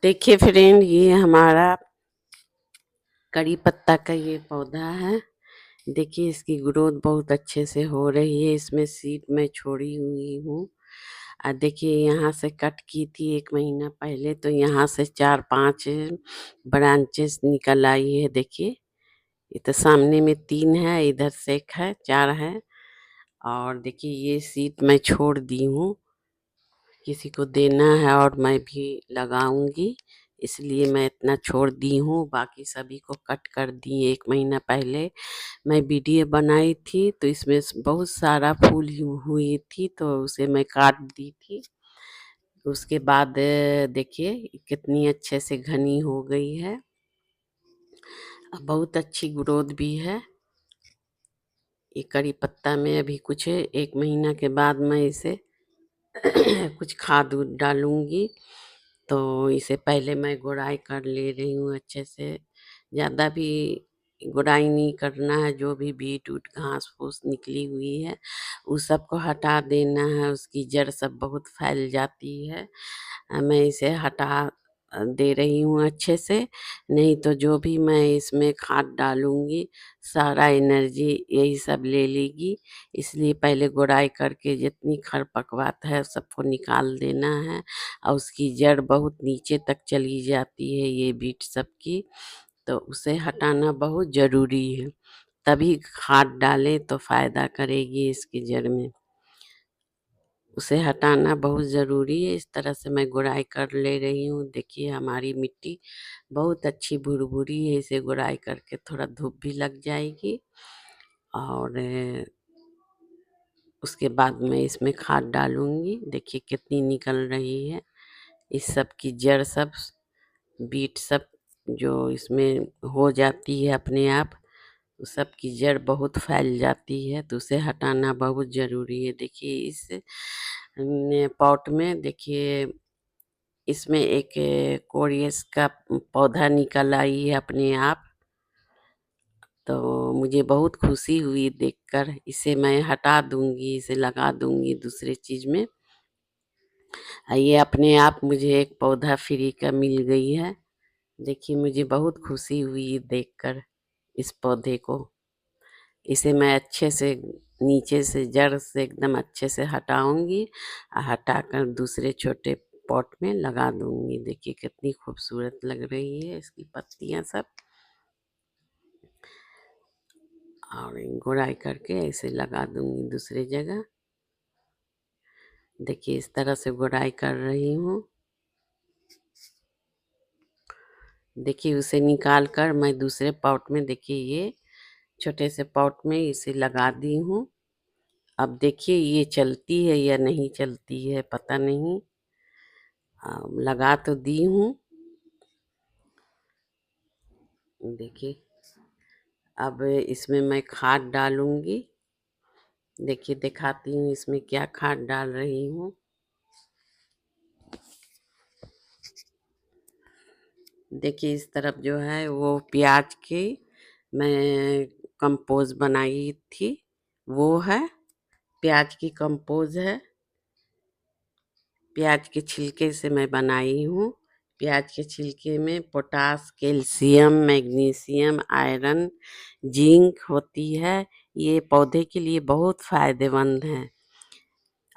देखिए फ्रेंड, ये हमारा कड़ी पत्ता का ये पौधा है। देखिए इसकी ग्रोथ बहुत अच्छे से हो रही है। इसमें सीड मैं छोड़ी हुई हूँ। देखिए यहाँ से कट की थी 1 महीना पहले, तो यहाँ से 4-5 ब्रांचेस निकल आई है। देखिए ये तो सामने में 3 है, इधर से 1 है, 4 है। और देखिए ये सीड मैं छोड़ दी हूँ, किसी को देना है और मैं भी लगाऊंगी, इसलिए मैं इतना छोड़ दी हूँ। बाकी सभी को कट कर दी 1 महीना पहले। मैं वीडियो बनाई थी तो इसमें बहुत सारा फूल हुई थी, तो उसे मैं काट दी थी। उसके बाद देखिए कितनी अच्छे से घनी हो गई है। अब बहुत अच्छी ग्रोथ भी है। ये करी पत्ता में अभी कुछ 1 महीना के बाद मैं इसे कुछ खाद उद डालूंगी। तो इसे पहले मैं गुड़ाई कर ले रही हूँ अच्छे से। ज़्यादा भी गुड़ाई नहीं करना है। जो भी बीट उट घास फूस निकली हुई है उस सब को हटा देना है। उसकी जड़ सब बहुत फैल जाती है। मैं इसे हटा दे रही हूँ अच्छे से। नहीं तो जो भी मैं इसमें खाद डालूंगी सारा एनर्जी यही सब ले लेगी। इसलिए पहले गुड़ाई करके जितनी खरपतवार है सबको निकाल देना है। और उसकी जड़ बहुत नीचे तक चली जाती है ये बीट सब की, तो उसे हटाना बहुत ज़रूरी है। तभी खाद डालें तो फायदा करेगी इसकी जड़ में। उसे हटाना बहुत ज़रूरी है। इस तरह से मैं गुड़ाई कर ले रही हूँ। देखिए हमारी मिट्टी बहुत अच्छी भुरभुरी है। इसे गुड़ाई करके थोड़ा धूप भी लग जाएगी और उसके बाद मैं इसमें खाद डालूंगी। देखिए कितनी निकल रही है। इस सब की जड़ सब बीट सब जो इसमें हो जाती है अपने आप, उस सब की जड़ बहुत फैल जाती है, तो उसे हटाना बहुत ज़रूरी है। देखिए इस पॉट में देखिए इसमें एक कोरियस का पौधा निकल आई है अपने आप। तो मुझे बहुत खुशी हुई देखकर। इसे मैं हटा दूंगी, इसे लगा दूंगी दूसरे चीज़ में। ये अपने आप मुझे एक पौधा फ्री का मिल गई है। देखिए मुझे बहुत खुशी हुई देखकर इस पौधे को। इसे मैं अच्छे से नीचे से जड़ से एकदम अच्छे से हटाऊंगी और हटाकर दूसरे छोटे पॉट में लगा दूंगी। देखिए कितनी खूबसूरत लग रही है इसकी पत्तियां सब। और गुड़ाई करके ऐसे लगा दूंगी दूसरी जगह। देखिए इस तरह से गुड़ाई कर रही हूँ। देखिए उसे निकाल कर मैं दूसरे पॉट में, देखिए ये छोटे से पॉट में इसे लगा दी हूँ। अब देखिए ये चलती है या नहीं चलती है पता नहीं। लगा तो दी हूँ। देखिए अब इसमें मैं खाद डालूंगी। देखिए दिखाती हूँ इसमें क्या खाद डाल रही हूँ। देखिए इस तरफ जो है वो प्याज की मैं कंपोज बनाई थी, वो है प्याज की कंपोज है। प्याज के छिलके से मैं बनाई हूँ। प्याज के छिलके में potash, calcium, magnesium, iron, zinc होती है। ये पौधे के लिए बहुत फायदेमंद है।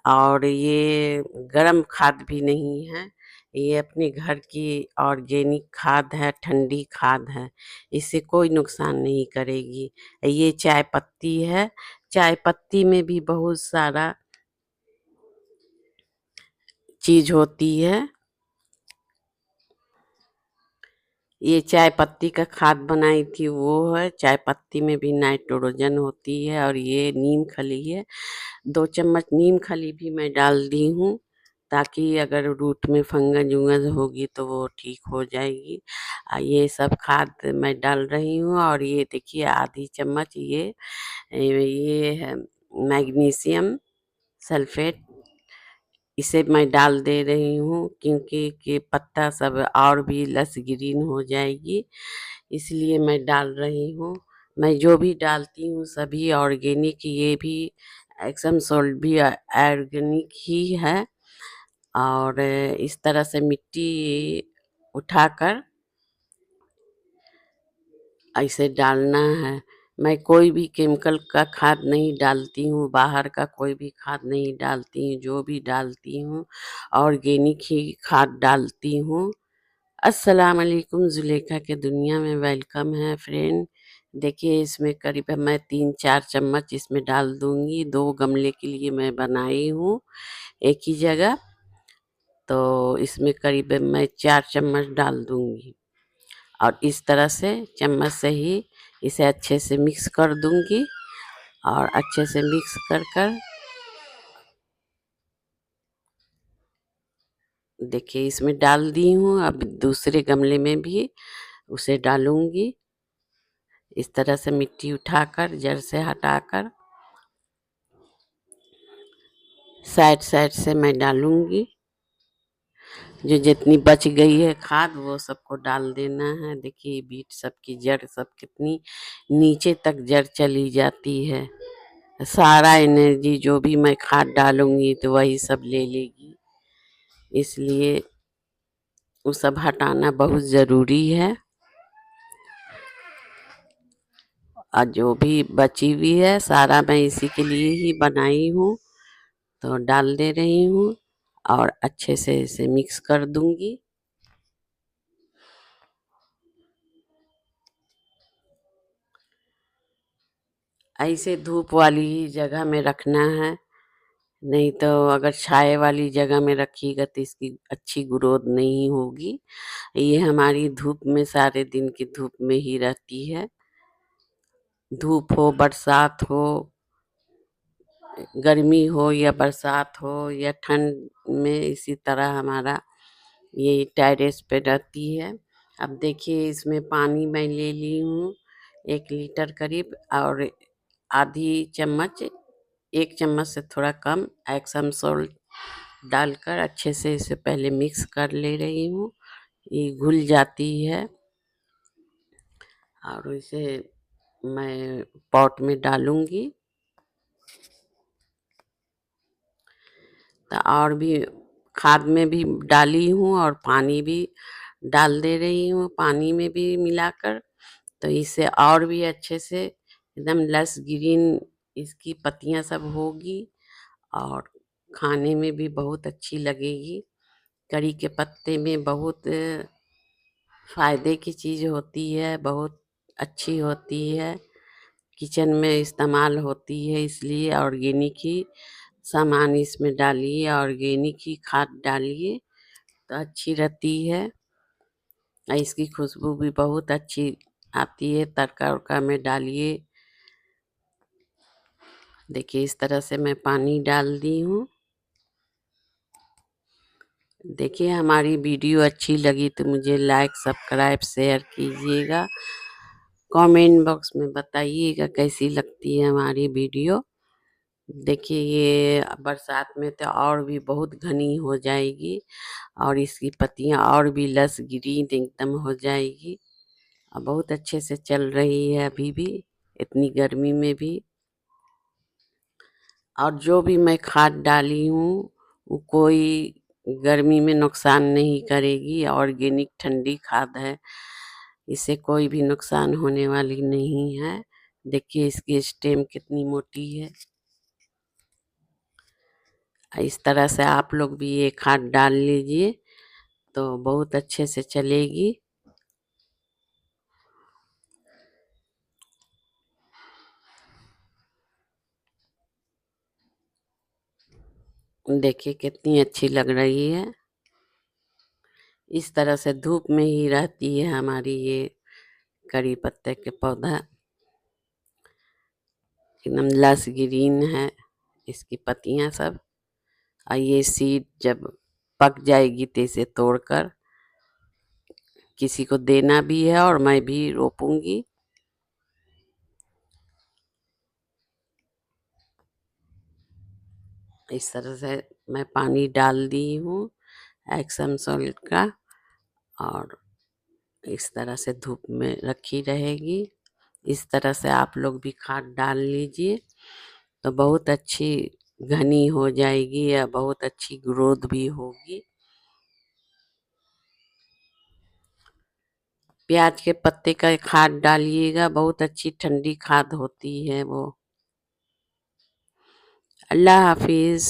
और ये गरम खाद भी नहीं है। ये अपने घर की ऑर्गेनिक खाद है, ठंडी खाद है। इससे कोई नुकसान नहीं करेगी। ये चाय पत्ती है। चाय पत्ती में भी बहुत सारा चीज होती है। ये चाय पत्ती का खाद बनाई थी वो है। चाय पत्ती में भी नाइट्रोजन होती है। और ये नीम खली है। 2 चम्मच नीम खली भी मैं डाल दी हूँ, ताकि अगर रूट में फंगस उंगस होगी तो वो ठीक हो जाएगी। ये सब खाद मैं डाल रही हूँ। और ये देखिए आधी चम्मच ये है मैग्नीशियम सल्फेट, इसे मैं डाल दे रही हूँ क्योंकि कि पत्ता सब और भी लस ग्रीन हो जाएगी, इसलिए मैं डाल रही हूँ। मैं जो भी डालती हूँ सभी ऑर्गेनिक, ये भी एक्सम सोल्ट भी ऑर्गेनिक ही है। और इस तरह से मिट्टी उठाकर ऐसे डालना है। मैं कोई भी केमिकल का खाद नहीं डालती हूँ, बाहर का कोई भी खाद नहीं डालती हूँ, जो भी डालती हूँ ऑर्गेनिक ही खाद डालती हूँ। अस्सलाम वालेकुम, ज़ुलेखा के दुनिया में वेलकम है फ्रेंड। देखिए इसमें करीब मैं 3-4 चम्मच इसमें डाल दूंगी। 2 गमले के लिए मैं बनाई हूँ एक ही जगह, तो इसमें करीब मैं 4 चम्मच डाल दूंगी और इस तरह से चम्मच से ही इसे अच्छे से मिक्स कर दूंगी और अच्छे से मिक्स कर कर देखिए इसमें डाल दी हूँ। अब दूसरे गमले में भी उसे डालूंगी। इस तरह से मिट्टी उठाकर जड़ से हटाकर साइड साइड से मैं डालूंगी। जो जितनी बच गई है खाद वो सबको डाल देना है। देखिए बीट सबकी जड़ सब कितनी नीचे तक जड़ चली जाती है। सारा एनर्जी जो भी मैं खाद डालूंगी तो वही सब ले लेगी, इसलिए वो सब हटाना बहुत ज़रूरी है। और जो भी बची हुई है सारा मैं इसी के लिए ही बनाई हूँ, तो डाल दे रही हूँ और अच्छे से इसे मिक्स कर दूंगी। ऐसे धूप वाली ही जगह में रखना है, नहीं तो अगर छाए वाली जगह में रखिएगा तो इसकी अच्छी ग्रोथ नहीं होगी। ये हमारी धूप में सारे दिन की धूप में ही रहती है। धूप हो, बरसात हो, गर्मी हो या बरसात हो या ठंड में, इसी तरह हमारा ये टेरेस पे रहती है। अब देखिए इसमें पानी मैं ले ली हूँ 1 लीटर करीब और आधी चम्मच, 1 चम्मच से थोड़ा कम एक्सम सोल्ट डालकर अच्छे से इसे पहले मिक्स कर ले रही हूँ। ये घुल जाती है और इसे मैं पॉट में डालूंगी। तो और भी खाद में भी डाली हूँ और पानी भी डाल दे रही हूँ, पानी में भी मिलाकर। तो इससे और भी अच्छे से एकदम लस ग्रीन इसकी पत्तियाँ सब होगी और खाने में भी बहुत अच्छी लगेगी। करी के पत्ते में बहुत फ़ायदे की चीज़ होती है, बहुत अच्छी होती है, किचन में इस्तेमाल होती है, इसलिए ऑर्गेनिक ही सामान इसमें डालिए, ऑर्गेनिक ही खाद डालिए तो अच्छी रहती है। और इसकी खुशबू भी बहुत अच्छी आती है, तड़का उड़का में डालिए। देखिए इस तरह से मैं पानी डाल दी हूँ। देखिए हमारी वीडियो अच्छी लगी तो मुझे लाइक सब्सक्राइब शेयर कीजिएगा। कमेंट बॉक्स में बताइएगा कैसी लगती है हमारी वीडियो। देखिए ये बरसात में तो और भी बहुत घनी हो जाएगी और इसकी पत्तियां और भी लस ग्रीन एकदम हो जाएगी और बहुत अच्छे से चल रही है अभी भी इतनी गर्मी में भी। और जो भी मैं खाद डाली हूँ वो कोई गर्मी में नुकसान नहीं करेगी, ऑर्गेनिक ठंडी खाद है, इससे कोई भी नुकसान होने वाली नहीं है। देखिए इसकी स्टेम कितनी मोटी है। इस तरह से आप लोग भी ये खाद डाल लीजिए तो बहुत अच्छे से चलेगी। देखिए कितनी अच्छी लग रही है। इस तरह से धूप में ही रहती है हमारी ये करी पत्ते के पौधा, एकदम लस ग्रीन है इसकी पत्तियां सब। और ये सीड जब पक जाएगी तो इसे तोड़कर किसी को देना भी है और मैं भी रोपूंगी। इस तरह से मैं पानी डाल दी हूँ एक्सम सॉल्ट का और इस तरह से धूप में रखी रहेगी। इस तरह से आप लोग भी खाद डाल लीजिए तो बहुत अच्छी घनी हो जाएगी या बहुत अच्छी ग्रोथ भी होगी। प्याज के पत्ते का खाद डालिएगा, बहुत अच्छी ठंडी खाद होती है वो। अल्लाह हाफिज।